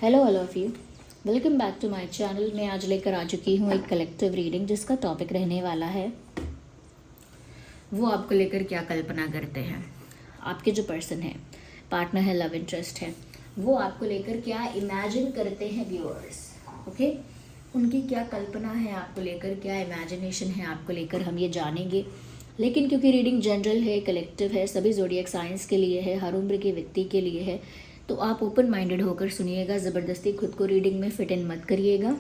Hello all of you, welcome back to my channel. मैं आज लेकर आ चुकी हूँ एक कलेक्टिव रीडिंग जिसका टॉपिक रहने वाला है वो आपको लेकर क्या कल्पना करते हैं। आपके जो पर्सन है, पार्टनर है, लव इंटरेस्ट है, वो आपको लेकर क्या इमेजिन करते हैं व्यूअर्स। ओके, उनकी क्या कल्पना है आपको लेकर, क्या इमेजिनेशन है आपको लेकर, हम ये जानेंगे। लेकिन क्योंकि रीडिंग जनरल है, कलेक्टिव है, सभी ज़ोडिएक साइंस के लिए है, हर उम्र के व्यक्ति के लिए है, तो आप ओपन माइंडेड होकर सुनिएगा। ज़बरदस्ती खुद को रीडिंग में फिट इन मत करिएगा।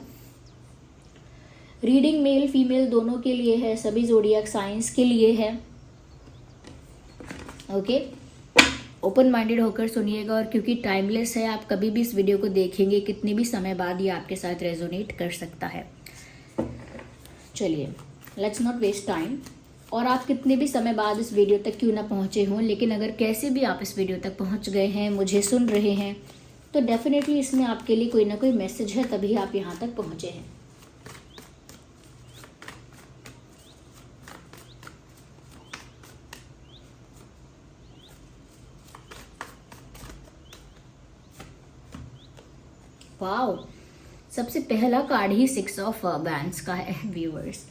रीडिंग मेल फीमेल दोनों के लिए है, सभी ज़ोडिएक साइंस के लिए है। ओके, ओपन माइंडेड होकर सुनिएगा। और क्योंकि टाइमलेस है, आप कभी भी इस वीडियो को देखेंगे, कितनी भी समय बाद ये आपके साथ रेजोनेट कर सकता है। चलिए, लेट्स नॉट वेस्ट टाइम। और आप कितने भी समय बाद इस वीडियो तक क्यों ना पहुँचे हों, लेकिन अगर कैसे भी आप इस वीडियो तक पहुँच गए हैं, मुझे सुन रहे हैं, तो डेफिनेटली इसमें आपके लिए कोई ना कोई मैसेज है, तभी आप यहाँ तक पहुँचे हैं। वाओ, सबसे पहला कार्ड ही 6 ऑफ बैंड्स का है व्यूअर्स।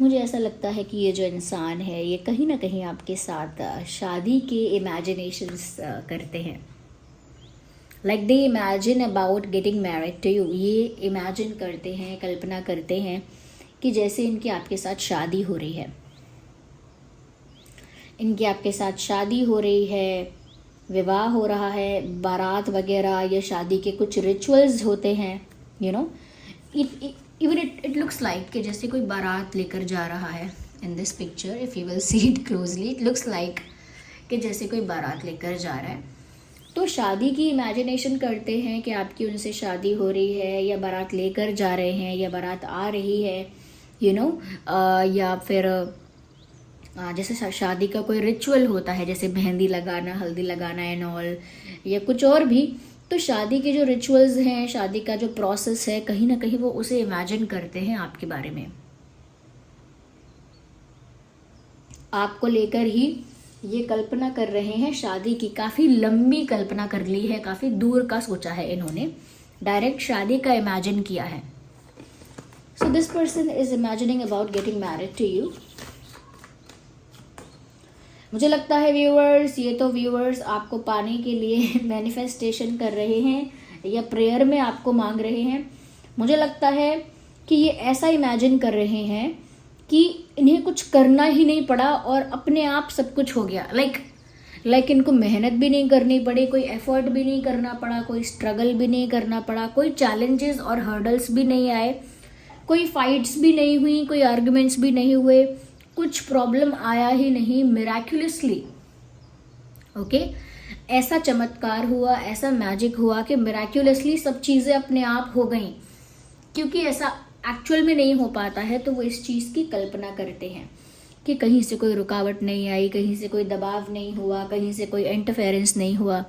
मुझे ऐसा लगता है कि ये जो इंसान है, ये कहीं ना कहीं आपके साथ शादी के इमेजिनेशंस करते हैं। Like they imagine about getting married to you. ये इमेजिन करते हैं, कल्पना करते हैं कि जैसे इनकी आपके साथ शादी हो रही है, इनकी आपके साथ शादी हो रही है, विवाह हो रहा है, बारात वगैरह या शादी के कुछ रिचुअल्स होते हैं। You know, it looks like कि जैसे कोई बारात लेकर जा रहा है। In this picture if you will see it closely, it looks like कि जैसे कोई बारात लेकर जा रहा है। तो शादी की इमेजिनेशन करते हैं कि आपकी उनसे शादी हो रही है, या बारात लेकर जा रहे हैं, या बारात आ रही है, यू नो, या फिर जैसे शादी का कोई रिचुअल होता है, जैसे मेहंदी लगाना, हल्दी लगाना एंड ऑल, या कुछ और भी। तो शादी के जो रिचुअल्स हैं, शादी का जो प्रोसेस है, कहीं ना कहीं वो उसे इमेजिन करते हैं आपके बारे में। आपको लेकर ही ये कल्पना कर रहे हैं, शादी की काफ़ी लंबी कल्पना कर ली है, काफ़ी दूर का सोचा है इन्होंने, डायरेक्ट शादी का इमेजिन किया है। So this person is imagining about getting married to you. मुझे लगता है व्यूअर्स, ये तो व्यूअर्स आपको पाने के लिए मैनिफेस्टेशन कर रहे हैं या प्रेयर में आपको मांग रहे हैं। मुझे लगता है कि ये ऐसा इमेजिन कर रहे हैं कि इन्हें कुछ करना ही नहीं पड़ा और अपने आप सब कुछ हो गया। लाइक इनको मेहनत भी नहीं करनी पड़ी, कोई एफर्ट भी नहीं करना पड़ा, कोई स्ट्रगल भी नहीं करना पड़ा, कोई चैलेंजेस और हर्डल्स भी नहीं आए, कोई फाइट्स भी नहीं हुई, कोई आर्ग्यूमेंट्स भी नहीं हुए, कुछ प्रॉब्लम आया ही नहीं। मिराक्युलसली, ओके, ऐसा चमत्कार हुआ, ऐसा मैजिक हुआ कि मिराक्युलसली सब चीज़ें अपने आप हो गई। क्योंकि ऐसा एक्चुअल में नहीं हो पाता है, तो वो इस चीज़ की कल्पना करते हैं कि कहीं से कोई रुकावट नहीं आई, कहीं से कोई दबाव नहीं हुआ, कहीं से कोई इंटरफेरेंस नहीं हुआ।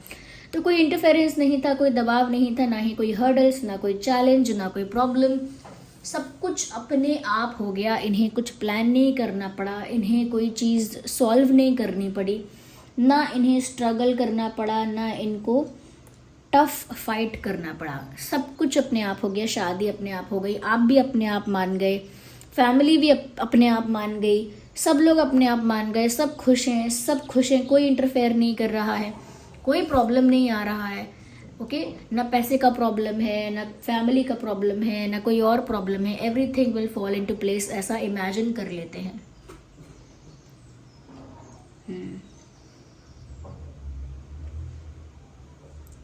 तो कोई इंटरफेरेंस नहीं था, कोई दबाव नहीं था, ना ही कोई हर्डल्स, ना कोई चैलेंज, ना कोई प्रॉब्लम। सब कुछ अपने आप हो गया। इन्हें कुछ प्लान नहीं करना पड़ा, इन्हें कोई चीज़ सॉल्व नहीं करनी पड़ी, ना इन्हें स्ट्रगल करना पड़ा, ना इनको टफ फाइट करना पड़ा। सब कुछ अपने आप हो गया। शादी अपने आप हो गई, आप भी अपने आप मान गए, फैमिली भी अपने आप मान गई, सब लोग अपने आप मान गए, सब खुश हैं, सब खुश हैं, कोई इंटरफेयर नहीं कर रहा है, कोई प्रॉब्लम नहीं आ रहा है। ओके, ना पैसे का प्रॉब्लम है, ना फैमिली का प्रॉब्लम है, ना कोई और प्रॉब्लम है। Everything will fall into place, ऐसा इमेजिन कर लेते हैं।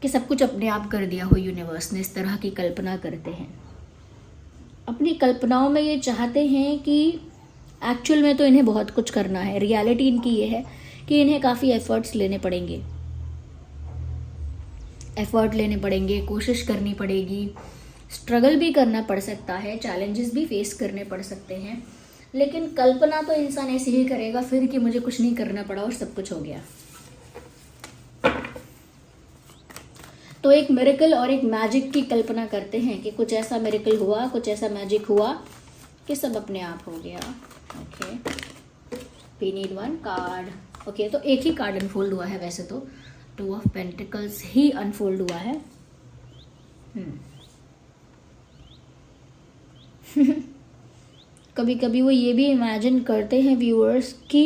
कि सब कुछ अपने आप कर दिया हो यूनिवर्स ने, इस तरह की कल्पना करते हैं। अपनी कल्पनाओं में ये चाहते हैं कि एक्चुअल में तो इन्हें बहुत कुछ करना है। रियलिटी इनकी ये है कि इन्हें काफ़ी एफर्ट्स लेने पड़ेंगे, एफर्ट लेने पड़ेंगे, कोशिश करनी पड़ेगी, स्ट्रगल भी करना पड़ सकता है, चैलेंजेस भी फेस करने पड़ सकते हैं। लेकिन कल्पना तो इंसान ऐसे ही करेगा फिर कि मुझे कुछ नहीं करना पड़ा और सब कुछ हो गया। तो एक मिरेकल और एक मैजिक की कल्पना करते हैं कि कुछ ऐसा मिरेकल हुआ, कुछ ऐसा मैजिक हुआ कि सब अपने आप हो गया। Okay, we need one card. Okay, तो एक ही कार्ड अनफोल्ड हुआ है वैसे तो, 2 ऑफ पेंटिकल्स ही अनफोल्ड हुआ है। कभी कभी वो ये भी इमेजिन करते हैं व्यूअर्स कि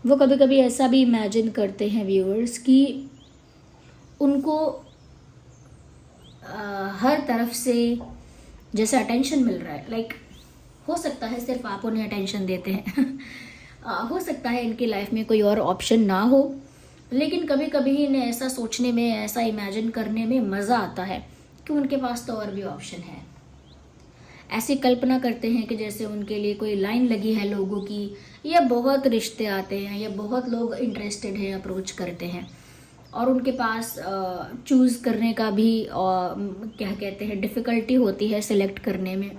वो कभी कभी ऐसा भी इमेजिन करते हैं व्यूअर्स कि उनको हर तरफ से जैसे अटेंशन मिल रहा है, लाइक हो सकता है सिर्फ आप उन्हें अटेंशन देते हैं हो सकता है इनकी लाइफ में कोई और ऑप्शन ना हो, लेकिन कभी कभी इन्हें ऐसा सोचने में, ऐसा इमेजिन करने में मज़ा आता है कि उनके पास तो और भी ऑप्शन है। ऐसी कल्पना करते हैं कि जैसे उनके लिए कोई लाइन लगी है लोगों की, या बहुत रिश्ते आते हैं, या बहुत लोग इंटरेस्टेड हैं, अप्रोच करते हैं, और उनके पास चूज़ करने का भी क्या कहते हैं, डिफ़िकल्टी होती है सिलेक्ट करने में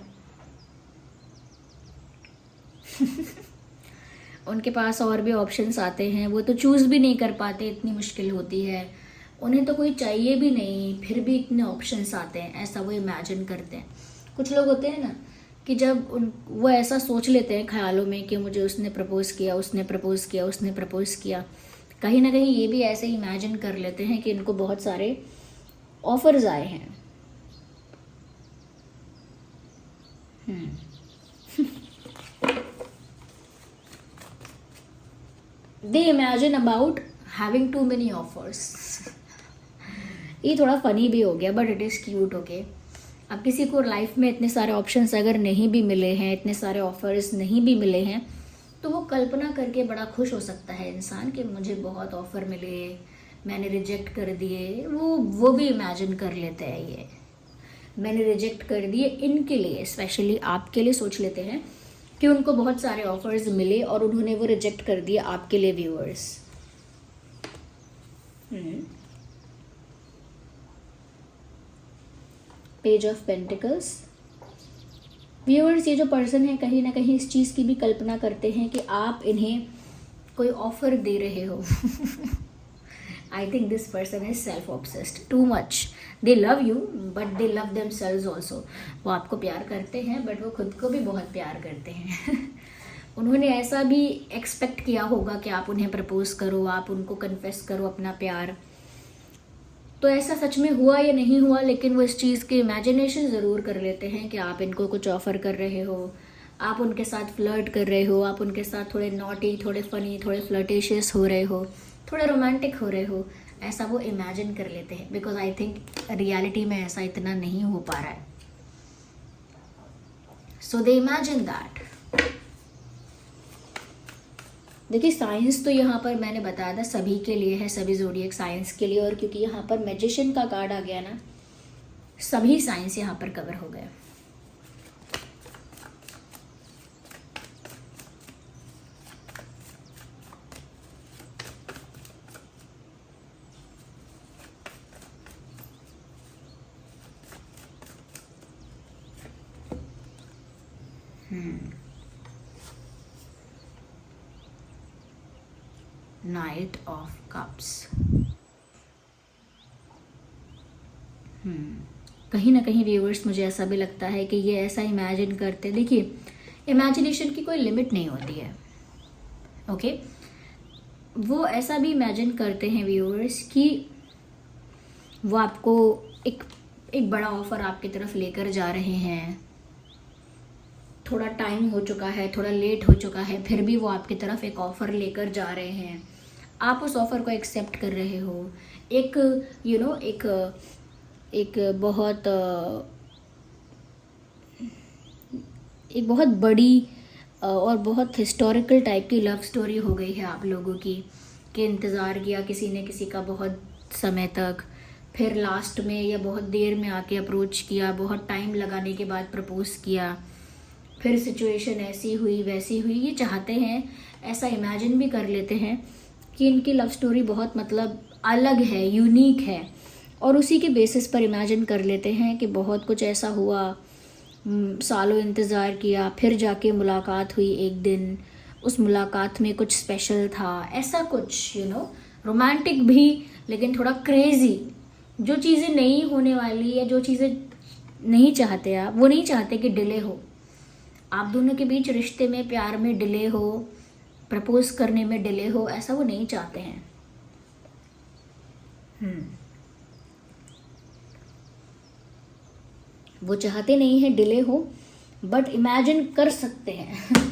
उनके पास और भी ऑप्शंस आते हैं, वो तो चूज़ भी नहीं कर पाते, इतनी मुश्किल होती है। उन्हें तो कोई चाहिए भी नहीं, फिर भी इतने ऑप्शंस आते हैं, ऐसा वो इमेजिन करते हैं। कुछ लोग होते हैं ना कि जब वो ऐसा सोच लेते हैं ख्यालों में कि मुझे उसने प्रपोज़ किया, उसने प्रपोज़ किया, उसने प्रपोज़ किया, कहीं ना कहीं ये भी ऐसे इमेजिन कर लेते हैं कि इनको बहुत सारे ऑफर्स आए हैं। They imagine about having too many offers. ये थोड़ा फनी भी हो गया, but it is cute. Okay, अब किसी को लाइफ में इतने सारे ऑप्शंस अगर नहीं भी मिले हैं, इतने सारे ऑफर्स नहीं भी मिले हैं, तो वो कल्पना करके बड़ा खुश हो सकता है इंसान कि मुझे बहुत ऑफ़र मिले, मैंने रिजेक्ट कर दिए। वो भी इमेजिन कर लेते हैं, ये मैंने रिजेक्ट कर दिए इनके लिए, स्पेशली आपके लिए सोच लेते हैं कि उनको बहुत सारे ऑफर्स मिले और उन्होंने वो रिजेक्ट कर दिए आपके लिए viewers. Page of pentacles. Viewers, ये जो पर्सन है कहीं ना कहीं इस चीज़ की भी कल्पना करते हैं कि आप इन्हें कोई ऑफर दे रहे हो। I think this person is self obsessed too much. They love you but they love themselves also. वो आपको प्यार करते हैं बट वो खुद को भी बहुत प्यार करते हैं। उन्होंने ऐसा भी एक्सपेक्ट किया होगा कि आप उन्हें प्रपोज करो, आप उनको कन्फेस करो अपना प्यार। तो ऐसा सच में हुआ या नहीं हुआ, लेकिन वो इस चीज़ के इमेजिनेशन ज़रूर कर लेते हैं कि आप इनको कुछ ऑफ़र कर रहे हो, आप उनके साथ फ्लर्ट कर रहे हो, आप उनके साथ थोड़े नॉटी, थोड़े फ़नी, थोड़े फ्लर्टेशियस हो रहे हो, थोड़े रोमांटिक हो रहे हो। ऐसा वो इमेजिन कर लेते हैं, बिकॉज आई थिंक रियलिटी में ऐसा इतना नहीं हो पा रहा है। सो दे इमेजिन दैट। देखिए, साइंस तो यहाँ पर मैंने बताया था सभी के लिए है, सभी ज़ोडिएक साइंस के लिए, और क्योंकि यहाँ पर मैजिशियन का कार्ड आ गया ना, सभी साइंस यहाँ पर कवर हो गए। Night of cups. कहीं ना कहीं व्यूअर्स, मुझे ऐसा भी लगता है कि ये ऐसा इमेजिन करते, देखिए इमेजिनेशन की कोई लिमिट नहीं होती है। ओके, वो ऐसा भी इमेजिन करते हैं व्यूअर्स कि वो आपको एक बड़ा ऑफर आपकी तरफ लेकर जा रहे हैं। थोड़ा टाइम हो चुका है, थोड़ा लेट हो चुका है, फिर भी वो आपकी तरफ एक ऑफ़र लेकर जा रहे हैं। आप उस ऑफ़र को एक्सेप्ट कर रहे हो। एक बहुत बड़ी और बहुत हिस्टोरिकल टाइप की लव स्टोरी हो गई है आप लोगों की, कि इंतज़ार किया किसी ने किसी का बहुत समय तक, फिर लास्ट में या बहुत देर में आके अप्रोच किया, बहुत टाइम लगाने के बाद प्रपोज़ किया, फिर सिचुएशन ऐसी हुई वैसी हुई। ये चाहते हैं, ऐसा इमेजिन भी कर लेते हैं कि इनकी लव स्टोरी बहुत मतलब अलग है, यूनिक है, और उसी के बेसिस पर इमेजिन कर लेते हैं कि बहुत कुछ ऐसा हुआ, सालों इंतज़ार किया, फिर जाके मुलाकात हुई एक दिन, उस मुलाकात में कुछ स्पेशल था, ऐसा कुछ रोमांटिक भी, लेकिन थोड़ा क्रेज़ी। जो चीज़ें नहीं होने वाली या जो चीज़ें नहीं चाहते आप, वो नहीं चाहते कि डिले हो, आप दोनों के बीच रिश्ते में, प्यार में डिले हो, प्रपोज करने में डिले हो, ऐसा वो नहीं चाहते हैं। वो चाहते नहीं है डिले हो, बट इमेजिन कर सकते हैं।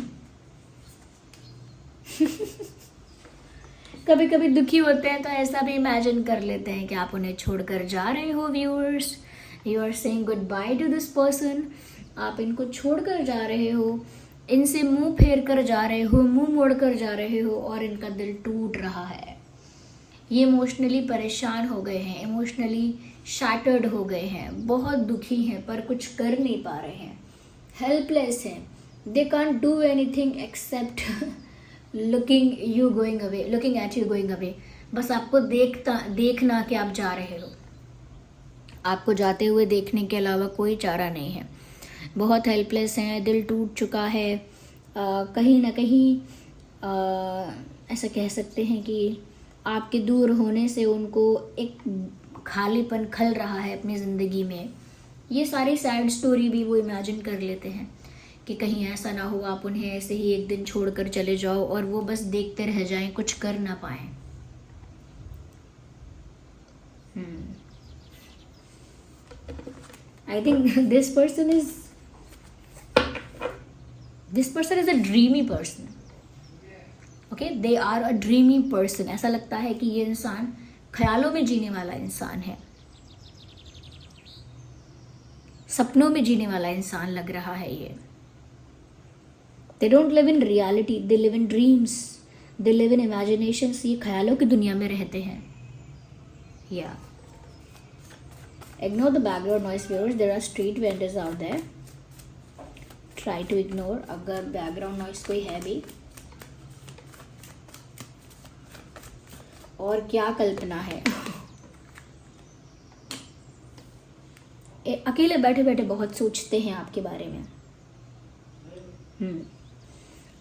कभी कभी दुखी होते हैं तो ऐसा भी इमेजिन कर लेते हैं कि आप उन्हें छोड़कर जा रहे हो viewers, you are saying good bye to this person, आप इनको छोड़कर जा रहे हो, इनसे मुंह फेर कर जा रहे हो, मुंह मोड़ कर जा रहे हो, और इनका दिल टूट रहा है। ये इमोशनली परेशान हो गए हैं, इमोशनली शैटर्ड हो गए हैं, बहुत दुखी हैं, पर कुछ कर नहीं पा रहे हैं, हेल्पलेस हैं, they can't do anything accept looking at you going away. बस आपको देखना कि आप जा रहे हो, आपको जाते हुए देखने के अलावा कोई चारा नहीं है। बहुत हेल्पलेस हैं, दिल टूट चुका है। कहीं ना कहीं ऐसा कह सकते हैं कि आपके दूर होने से उनको एक खालीपन खल रहा है अपनी ज़िंदगी में। ये सारी सैड स्टोरी भी वो इमेजिन कर लेते हैं कि कहीं ऐसा ना हो आप उन्हें ऐसे ही एक दिन छोड़कर चले जाओ और वो बस देखते रह जाएं, कुछ कर ना पाएं। I think this person is a dreamy person. Okay, they are a dreamy person. ऐसा लगता है कि ये इंसान ख्यालों में जीने वाला इंसान है, सपनों में जीने वाला इंसान लग रहा है ये। They don't live in reality, they live in dreams, they live in imaginations. ये ख्यालों की दुनिया में रहते हैं। Yeah. Ignore the background noise viewers. There are street vendors out there. Try to ignore अगर background noise कोई है भी। और क्या कल्पना है। अकेले बैठे बैठे बहुत सोचते हैं आपके बारे में।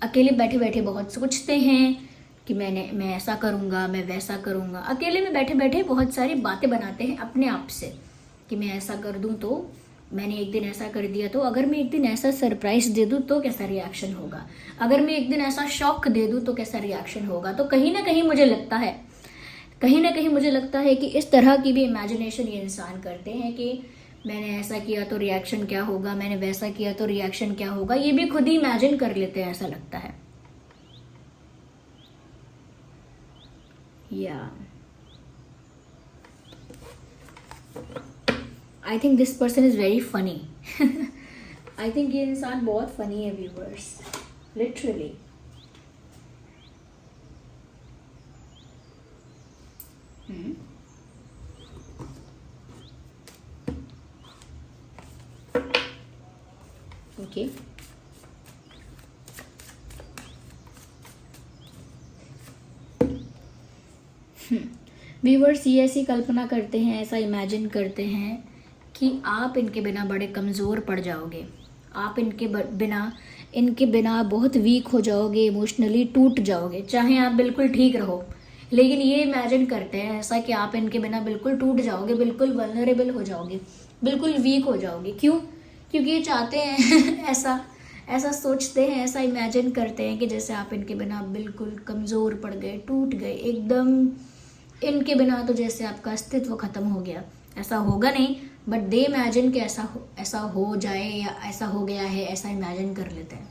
अकेले बैठे बैठे बहुत सोचते हैं कि मैं ऐसा करूँगा, मैं वैसा करूँगा। अकेले में बैठे बैठे बहुत सारी बातें बनाते हैं अपने आप से कि मैं ऐसा कर दूं, तो मैंने एक दिन ऐसा कर दिया, तो अगर मैं एक दिन ऐसा सरप्राइज दे दूं तो कैसा रिएक्शन होगा, अगर मैं एक दिन ऐसा शॉक दे दूं तो कैसा रिएक्शन होगा। तो कहीं ना कहीं मुझे लगता है कि इस तरह की भी इमेजिनेशन ये इंसान करते हैं कि मैंने ऐसा किया तो रिएक्शन क्या होगा, मैंने वैसा किया तो रिएक्शन क्या होगा। ये भी खुद ही इमेजिन कर लेते हैं, ऐसा लगता है। या I think this person is very funny. I think ये इंसान बहुत funny है viewers, literally. Okay. व्यूवर्स ये ऐसी कल्पना करते हैं, ऐसा इमेजिन करते हैं कि आप इनके बिना बड़े कमज़ोर पड़ जाओगे, आप इनके बिना बहुत वीक हो जाओगे, इमोशनली टूट जाओगे। चाहे आप बिल्कुल ठीक रहो, लेकिन ये इमेजिन करते हैं ऐसा कि आप इनके बिना बिल्कुल टूट जाओगे, बिल्कुल वल्नरेबल हो जाओगे, बिल्कुल वीक हो जाओगे। क्यों? क्योंकि ये चाहते हैं ऐसा सोचते हैं, ऐसा इमेजिन करते हैं कि जैसे आप इनके बिना बिल्कुल कमज़ोर पड़ गए, टूट गए एकदम। इनके बिना तो जैसे आपका अस्तित्व ख़त्म हो गया। ऐसा होगा नहीं, बट दे इमेजिन कि ऐसा हो जाए या ऐसा हो गया है, ऐसा इमेजिन कर लेते हैं।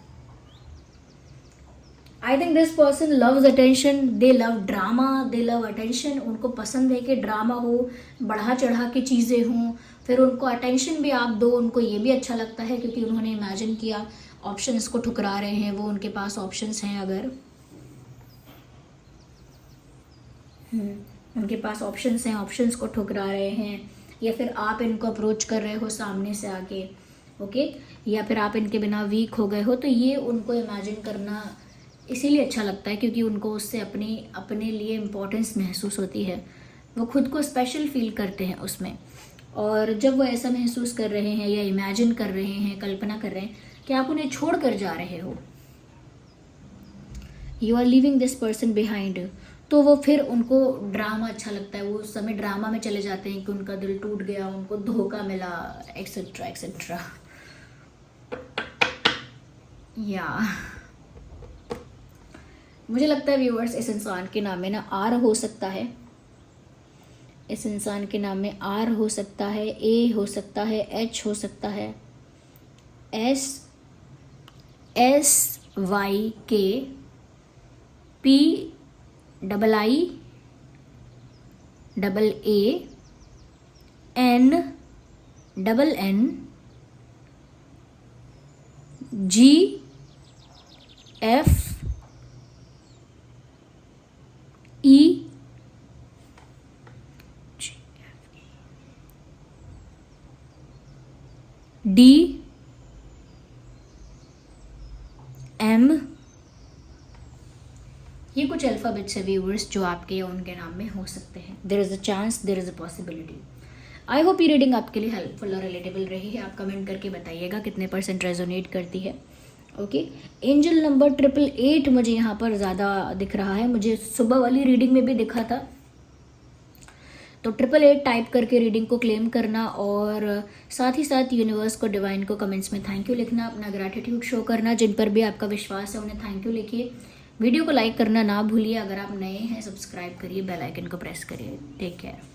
I think this person loves attention, they love drama, they love attention. उनको पसंद है कि ड्रामा हो, बढ़ा चढ़ा के चीज़ें हों, फिर उनको अटेंशन भी आप दो। उनको ये भी अच्छा लगता है क्योंकि उन्होंने इमेजिन किया ऑप्शंस को ठुकरा रहे हैं वो, उनके पास ऑप्शंस हैं। अगर उनके पास ऑप्शंस हैं, ऑप्शंस को ठुकरा रहे हैं, या फिर आप इनको अप्रोच कर रहे हो सामने से आके, ओके, या फिर आप इनके बिना वीक हो गए हो। तो ये उनको इमेजिन करना इसीलिए अच्छा लगता है क्योंकि उनको उससे अपने लिए इम्पोर्टेंस महसूस होती है, वो खुद को स्पेशल फील करते हैं उसमें। और जब वो ऐसा महसूस कर रहे हैं या इमेजिन कर रहे हैं, कल्पना कर रहे हैं कि आप उन्हें छोड़ कर जा रहे हो, you are living this person behind, तो वो फिर उनको ड्रामा अच्छा लगता है। वो उस समय ड्रामा में चले जाते हैं कि उनका दिल टूट गया, उनको धोखा मिला, एक्सेट्रा एक्सेट्रा। या मुझे लगता है व्यूअर्स इस इंसान के नाम में ना आर हो सकता है, इस इंसान के नाम में आर हो सकता है, ए हो सकता है, एच हो सकता है, SYK PAANNGFE DM, ये कुछ अल्फ़ाबेट्स है व्यूअर्स जो आपके या उनके नाम में हो सकते हैं। There is a chance, there is a possibility. I hope ये रीडिंग आपके लिए हेल्पफुल और रिलेटेबल रही है। आप कमेंट करके बताइएगा कितने % रेजोनेट करती है। ओके, एंजल नंबर 888 मुझे यहाँ पर ज़्यादा दिख रहा है, मुझे सुबह वाली रीडिंग में भी दिखा था। तो 888 टाइप करके रीडिंग को क्लेम करना और साथ ही साथ यूनिवर्स को, डिवाइन को कमेंट्स में थैंक यू लिखना, अपना ग्रैटिट्यूड शो करना। जिन पर भी आपका विश्वास है उन्हें थैंक यू लिखिए। वीडियो को लाइक करना ना भूलिए। अगर आप नए हैं सब्सक्राइब करिए, बेल आइकन को प्रेस करिए। Take care.